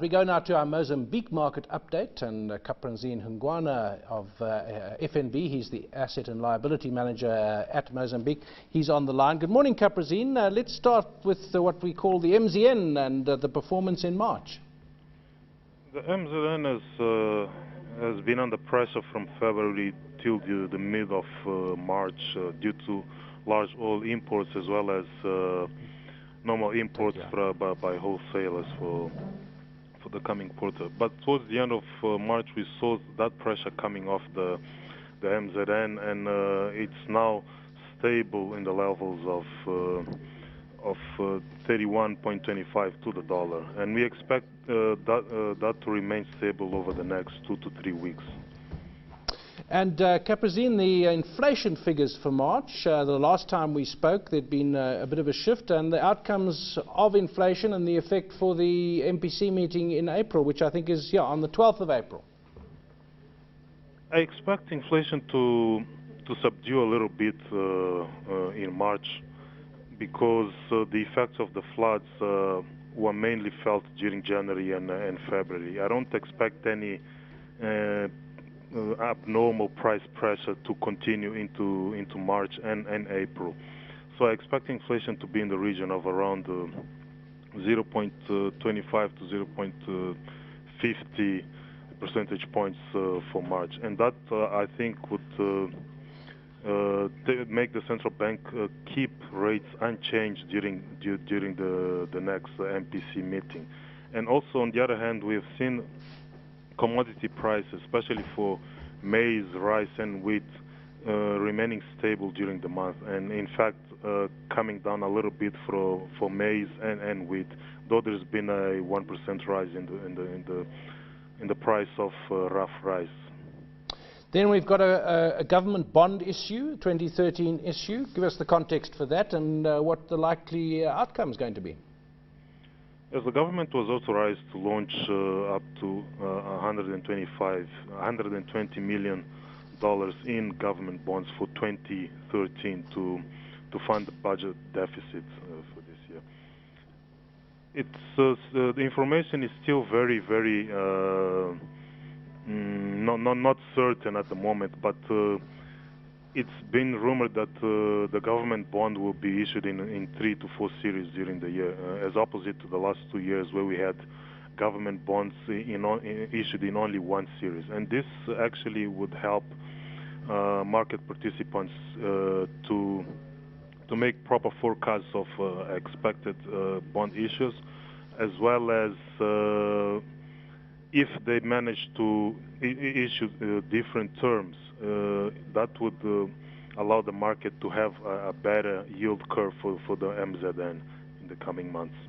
We go now to our Mozambique market update, and Caprazine Hunguana of FNB, he's the Asset and Liability Manager at Mozambique. He's on the line. Good morning, Caprazine. Let's start with what we call the MZN and the performance in March. The MZN has been under pressure from February till the mid of March due to large oil imports as well as normal imports by wholesalers for the coming quarter. But towards the end of March, we saw that pressure coming off the MZN, and it's now stable in the levels of 31.25 to the dollar, and we expect that to remain stable over the next 2 to 3 weeks. And Caprazine, the inflation figures for March, the last time we spoke, there'd been a bit of a shift, and the outcomes of inflation and the effect for the MPC meeting in April, which I think is on the 12th of April. I expect inflation to subdue a little bit in March, because the effects of the floods were mainly felt during January and February. I don't expect any abnormal price pressure to continue into March and April. So I expect inflation to be in the region of around 0.25 to 0.50 percentage points for March, and that I think would make the central bank keep rates unchanged during the next MPC meeting. And also, on the other hand, we have seen commodity prices, especially for maize, rice and wheat, remaining stable during the month, and in fact coming down a little bit for maize and wheat, though there's been a 1% rise in the price of rough rice. Then we've got a government bond issue, 2013 issue. Give us the context for that and what the likely outcome is going to be. As the government was authorized to launch up to $120 million in government bonds for 2013 to fund the budget deficit for this year. The information is still very not certain at the moment, but it's been rumored that the government bond will be issued in 3 to 4 series during the year, as opposite to the last 2 years where we had government bonds issued in only 1 series. And this actually would help market participants to make proper forecasts of expected bond issues, as well as if they manage to issue different terms, that would allow the market to have a better yield curve for the MZN in the coming months.